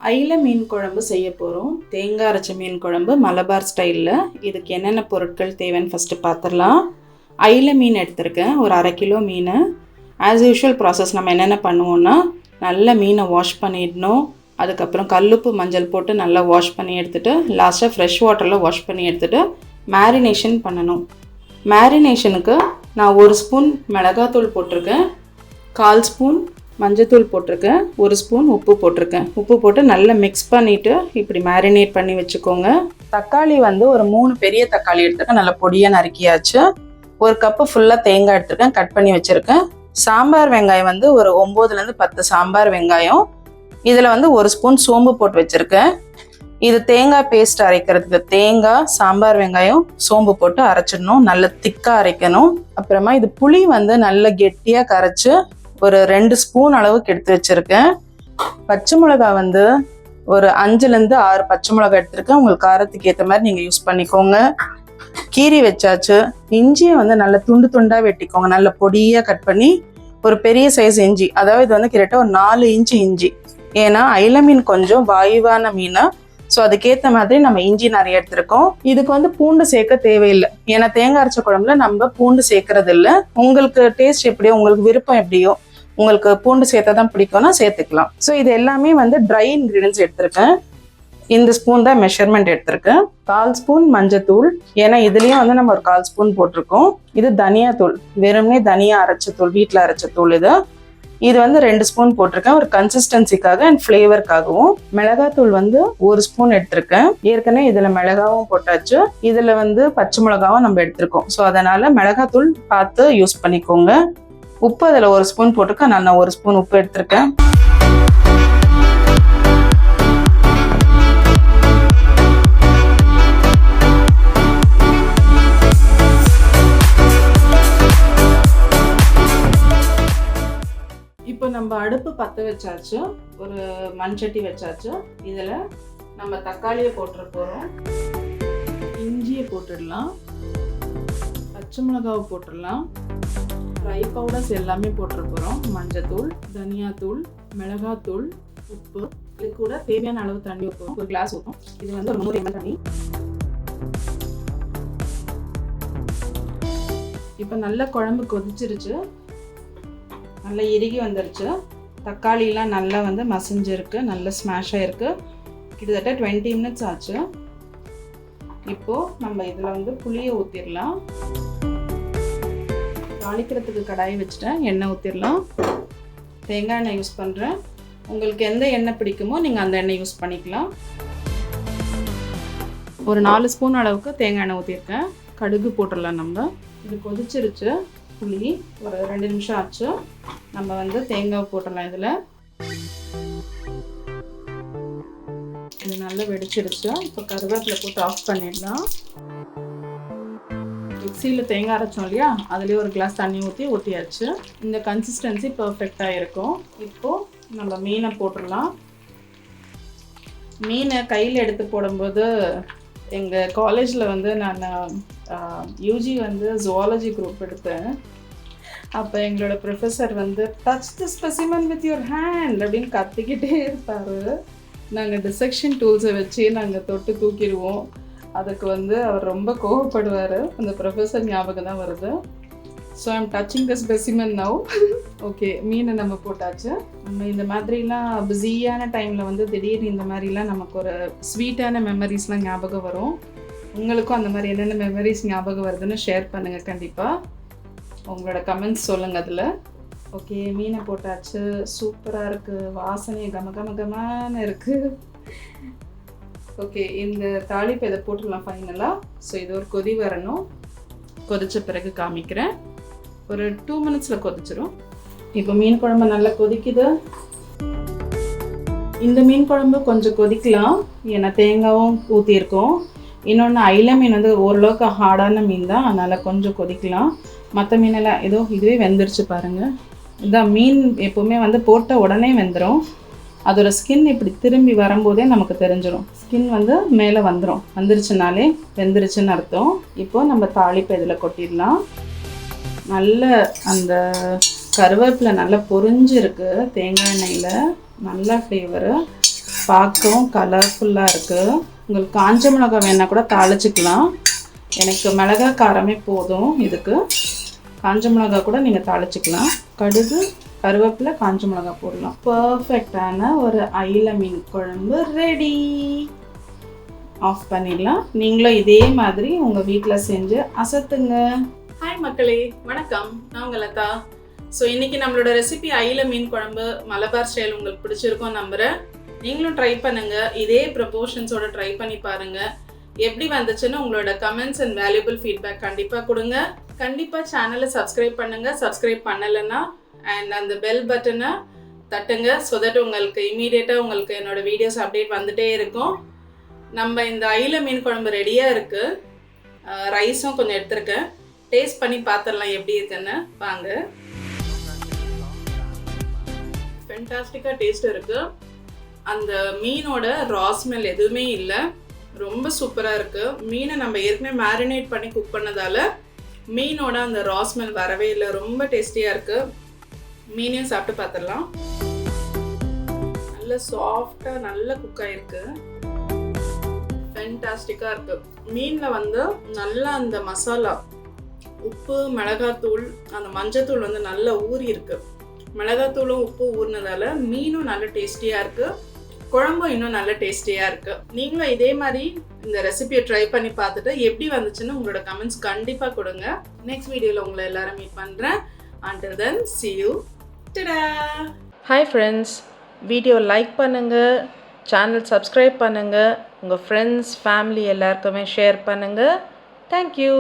அயில மீன் குழம்பு செய்ய போகிறோம். தேங்காய் அரைச்ச மீன் குழம்பு மலபார் ஸ்டைலில். இதுக்கு என்னென்ன பொருட்கள் தேவைன்னு ஃபஸ்ட்டு பார்த்துடலாம். அயில மீன் எடுத்திருக்கேன், ஒரு 1/2 கிலோ மீன். ஆஸ் யூஷுவல் ப்ராசஸ் நம்ம என்னென்ன பண்ணுவோன்னா, நல்ல மீனை வாஷ் பண்ணிடணும். அதுக்கப்புறம் கல்லுப்பு மஞ்சள் போட்டு நல்லா வாஷ் பண்ணி எடுத்துகிட்டு லாஸ்ட்டாக ஃப்ரெஷ் வாட்டரில் வாஷ் பண்ணி எடுத்துகிட்டு மேரினேஷன் பண்ணணும். மேரினேஷனுக்கு நான் 1 ஸ்பூன் மிளகாத்தூள் போட்டிருக்கேன், 1/4 ஸ்பூன் மஞ்சத்தூள் போட்டிருக்கேன், 1 ஸ்பூன் உப்பு போட்டிருக்கேன். உப்பு போட்டு நல்லா மிக்ஸ் பண்ணிவிட்டு இப்படி மேரினேட் பண்ணி வச்சுக்கோங்க. தக்காளி ஒரு 3 பெரிய தக்காளி எடுத்துருக்கேன், நல்லா பொடியாக நறுக்கியாச்சு. 1 கப்பு ஃபுல்லாக தேங்காய் எடுத்துருக்கேன், கட் பண்ணி வச்சுருக்கேன். சாம்பார் வெங்காயம் ஒரு 9லேருந்து 10 சாம்பார் வெங்காயம். இதில் 1 ஸ்பூன் சோம்பு போட்டு வச்சுருக்கேன். இது தேங்காய் பேஸ்ட் அரைக்கிறதுக்கு தேங்காய், சாம்பார் வெங்காயம், சோம்பு போட்டு அரைச்சிடணும், நல்ல திக்காக அரைக்கணும். அப்புறமா இது புளி நல்ல கெட்டியாக கரைச்சி ஒரு 2 ஸ்பூன் அளவுக்கு எடுத்து வச்சுருக்கேன். பச்சை மிளகா ஒரு 5லேருந்து 6 பச்சை மிளகா எடுத்துருக்கேன். உங்களுக்கு காரத்துக்கு ஏற்ற மாதிரி நீங்கள் யூஸ் பண்ணிக்கோங்க. கீரி வச்சாச்சு. இஞ்சியை நல்ல துண்டு துண்டாக வெட்டிக்கோங்க, நல்ல பொடியாக கட் பண்ணி. ஒரு பெரிய சைஸ் இஞ்சி, அதாவது இது கிட்டத்தட்ட ஒரு 4 இன்ச்சு இஞ்சி. ஏன்னா அயில மீன் கொஞ்சம் வாயுவான மீன், ஸோ அதுக்கேற்ற மாதிரி நம்ம இஞ்சி நிறைய எடுத்துருக்கோம். இதுக்கு பூண்டு சேர்க்க தேவையில்லை, ஏன்னா தேங்காய் அரைச்ச குழம்புல நம்ம பூண்டு சேர்க்கறது இல்லை. உங்களுக்கு டேஸ்ட் எப்படியோ, உங்களுக்கு விருப்பம் எப்படியோ, உங்களுக்கு பூண்டு சேர்த்தா தான் பிடிக்கும்னா சேர்த்துக்கலாம். ஸோ இது எல்லாமே ட்ரை இன்க்ரீடியன்ஸ் எடுத்திருக்கேன். இந்த ஸ்பூன் தான் மெஷர்மெண்ட் எடுத்திருக்கேன். 1/4 ஸ்பூன் மஞ்சத்தூள், ஏன்னா இதுலேயும் நம்ம ஒரு 1/4 ஸ்பூன் போட்டிருக்கோம். இது தனியாத்தூள், வெறுமனே தனியா அரைச்ச தூள், வீட்டில் அரைச்ச தூள். இது 2 ஸ்பூன் போட்டிருக்கேன், ஒரு கன்சிஸ்டன்சிக்காக அண்ட் ஃப்ளேவருக்காகவும். மிளகாத்தூள் 1 ஸ்பூன் எடுத்திருக்கேன். ஏற்கனவே இதில் மிளகாவும் போட்டாச்சு, இதில் பச்சை மிளகாவும் நம்ம எடுத்திருக்கோம். ஸோ அதனால மிளகாத்தூள் பார்த்து யூஸ் பண்ணிக்கோங்க. உப்பு அதில் 1 ஸ்பூன் போட்டிருக்கேன், நான் 1 ஸ்பூன் உப்பு எடுத்திருக்கேன். இப்போ நம்ம அடுப்பு பற்ற வச்சாச்சு, ஒரு மண்சட்டி வச்சாச்சு. இதில் நம்ம தக்காளியை போட்டுற போகிறோம், இஞ்சியை போட்டுடலாம், பச்சை மிளகாவை போட்டுடலாம், ஃப்ரை பவுடர்ஸ் எல்லாமே போட்டுற போகிறோம். மஞ்சத்தூள், தனியாத்தூள், மிளகாத்தூள், உப்பு. இது கூட தேவையான அளவு தண்ணி ஊற்றுவோம், ஒரு கிளாஸ் ஊற்றும். இது ஒரு 100 ml தண்ணி. இப்போ நல்ல குழம்பு கொதிச்சிருச்சு, நல்லா இறுகி வந்துருச்சு. தக்காளிலாம் நல்லா மசிஞ்சிருக்கு, நல்லா ஸ்மாஷ் ஆகிருக்கு. கிட்டத்தட்ட 20 மினிட்ஸ் ஆச்சு. இப்போது நம்ம இதில் புளியை ஊற்றிடலாம். தாளிக்கிறதுக்கு கடாய் வச்சுட்டேன், எண்ணெய் ஊற்றிடலாம். தேங்காய் எண்ணெய் யூஸ் பண்ணுறேன், உங்களுக்கு எந்த எண்ணெய் பிடிக்குமோ நீங்கள் அந்த எண்ணெய் யூஸ் பண்ணிக்கலாம். ஒரு 4 ஸ்பூன் அளவுக்கு தேங்காய் எண்ணெய் ஊற்றிருக்கேன். கடுகு போட்டுடலாம். நம்ம இது கொதிச்சிருச்சு, புளி ஒரு 2 நிமிஷம் ஆச்சு. நம்ம தேங்காய் போட்டுடலாம். இதில் இது நல்லா வெடிச்சிருச்சு. இப்போ கருவேப்பிலை போட்டு ஆஃப் பண்ணிடலாம். மிக்சியில் தேங்காய் அரைச்சோம் இல்லையா, அதுலேயே ஒரு கிளாஸ் தண்ணி ஊற்றியாச்சு. இந்த கன்சிஸ்டன்சி பர்ஃபெக்டாக இருக்கும். இப்போது நம்ம மீனை போட்டுடலாம். மீனை கையில் எடுத்து போடும்போது, எங்கள் காலேஜில் நான் யூஜி ஜுவாலஜி குரூப் எடுத்தேன். அப்போ எங்களோட professor touch the specimen with your hand அப்படின்னு கத்திக்கிட்டே இருப்பார். நாங்கள் டிசெக்ஷன் டூல்ஸை வச்சு நாங்கள் தொட்டு தூக்கிடுவோம். அதுக்கு அவர் ரொம்ப கோவப்படுவார். அந்த ப்ரொஃபஸர் ஞாபகம் தான் வருது. So I'm touching the specimen now. Okay, மீனை நம்ம போட்டாச்சு. நம்ம இந்த மாதிரிலாம் பிஸியான டைமில் திடீர்னு இந்த மாதிரிலாம் நமக்கு ஒரு ஸ்வீட்டான மெமரிஸ்லாம் ஞாபகம் வரும். உங்களுக்கும் அந்த மாதிரி என்னென்ன மெமரிஸ் ஞாபகம் வருதுன்னு ஷேர் பண்ணுங்கள். கண்டிப்பாக உங்களோட கமெண்ட்ஸ் சொல்லுங்கள் அதில். ஓகே, மீனை போட்டாச்சு. சூப்பராக இருக்குது, வாசனை கமகமகமான இருக்குது. ஓகே, இந்த தாளிப்பு இதை போட்டுடலாம் ஃபைனலாக. ஸோ இது ஒரு கொதி வரணும். கொதித்த பிறகு காமிக்கிறேன். ஒரு 2 மினிட்ஸில் கொதிச்சிடும். இப்போ மீன் குழம்பு நல்லா கொதிக்குது. இந்த மீன் குழம்பு கொஞ்சம் கொதிக்கலாம், ஏன்னா தேங்காயும் ஊற்றியிருக்கோம். இன்னொன்று அயில மீன் ஓரளவுக்கு ஹார்டான மீன் தான், அதனால் கொஞ்சம் கொதிக்கலாம். மற்ற மீனெல்லாம் இதுவே வெந்துருச்சு பாருங்கள். இதான் மீன் எப்போவுமே போட்ட உடனே வெந்துடும். அதோட ஸ்கின் இப்படி திரும்பி வரும்போதே நமக்கு தெரிஞ்சிடும். ஸ்கின் மேலே வந்துருச்சுனாலே வெந்துருச்சுன்னு அர்த்தம். இப்போது நம்ம தாளிப்பு இதில் கொட்டிடலாம். நல்ல அந்த கருவேப்பிலை நல்லா பொரிஞ்சிருக்கு தேங்காய் எண்ணெயில், நல்ல ஃப்ளேவரு. பார்க்கவும் கலர்ஃபுல்லாக இருக்குது. உங்களுக்கு காஞ்ச மிளகாய் வேணால் கூட தாளிச்சிக்கலாம். எனக்கு மிளகாய் காரமே போதும். இதுக்கு காஞ்ச மிளகாய் கூட நீங்கள் தாளிச்சிக்கலாம். கடுகு, கருவேப்பிலை, காஞ்ச மிளகாய் போடலாம். பர்ஃபெக்டான ஒரு அயிலை மீன் குழம்பு ரெடி. ஆஃப் பண்ணிடலாம். நீங்களும் இதே மாதிரி உங்கள் வீட்டில் செஞ்சு அசத்துங்க. ஹாய் மக்களே, வணக்கம். நான் உங்கள் லதா. ஸோ இன்றைக்கி நம்மளோட ரெசிபி அயிலை மீன் குழம்பு மலபார் ஸ்டைல் உங்களுக்கு பிடிச்சிருக்கோம் நம்புகிறேன். நீங்களும் ட்ரை பண்ணுங்கள். இதே ப்ரொபோர்ஷன்ஸோட ட்ரை பண்ணி பாருங்கள். எப்படி வந்துச்சுன்னு உங்களோட கமெண்ட்ஸ் அண்ட் வேல்யூபிள் ஃபீட்பேக் கண்டிப்பாக கொடுங்க. கண்டிப்பாக சேனலை சப்ஸ்கிரைப் பண்ணுங்கள். சப்ஸ்கிரைப் பண்ணலைன்னா அண்ட் அந்த பெல் பட்டனை தட்டுங்க. ஸோ தட் உங்களுக்கு இமீடியட்டாக உங்களுக்கு என்னோடய வீடியோஸ் அப்டேட் வந்துகிட்டே இருக்கும். நம்ம இந்த அயிலை மீன் குழம்பு ரெடியாக இருக்குது. ரைஸும் கொஞ்சம் எடுத்துருக்கேன். டேஸ்ட் பண்ணி பார்த்துடலாம் எப்படி இருக்குன்னு. வாங்க. ஃபென்டாஸ்டிக்காக டேஸ்ட் இருக்குது. அந்த மீனோட ரா ஸ்மெல் எதுவுமே இல்லை. ரொம்ப சூப்பராக இருக்குது. மீனை நம்ம ஏற்கனவே மேரினேட் பண்ணி குக் பண்ணதால் மீனோட அந்த ரா ஸ்மெல் வரவே இல்லை. ரொம்ப டேஸ்டியாக இருக்குது. மீனையும் சாப்பிட்டு பார்த்துடலாம். நல்ல சாஃப்டாக நல்ல குக் ஆகிருக்கு. ஃபென்டாஸ்டிக்காக இருக்குது. மீனில் வந்து நல்லா அந்த மசாலா, உப்பு, மிளகாத்தூள், அந்த மஞ்சத்தூள் வந்து நல்லா ஊறி இருக்குது. மிளகாத்தூளும் உப்பு ஊறினதால மீனும் நல்ல டேஸ்டியாக இருக்குது. குழம்பும் இன்னும் நல்ல டேஸ்டியாக இருக்குது. நீங்களும் இதே மாதிரி இந்த ரெசிபியை ட்ரை பண்ணி பார்த்துட்டு எப்படி வந்துச்சுன்னு உங்களோட கமெண்ட்ஸ் கண்டிப்பாக கொடுங்க. நெக்ஸ்ட் வீடியோவில் உங்களை எல்லாரும் மீட் பண்ணுறேன். Until then, see you. Ta-da! Hi friends, video like பண்ணுங்கள், சேனல் சப்ஸ்கிரைப் பண்ணுங்கள், உங்கள் ஃப்ரெண்ட்ஸ் ஃபேமிலி எல்லாருக்குமே ஷேர் பண்ணுங்கள். தேங்க்யூ.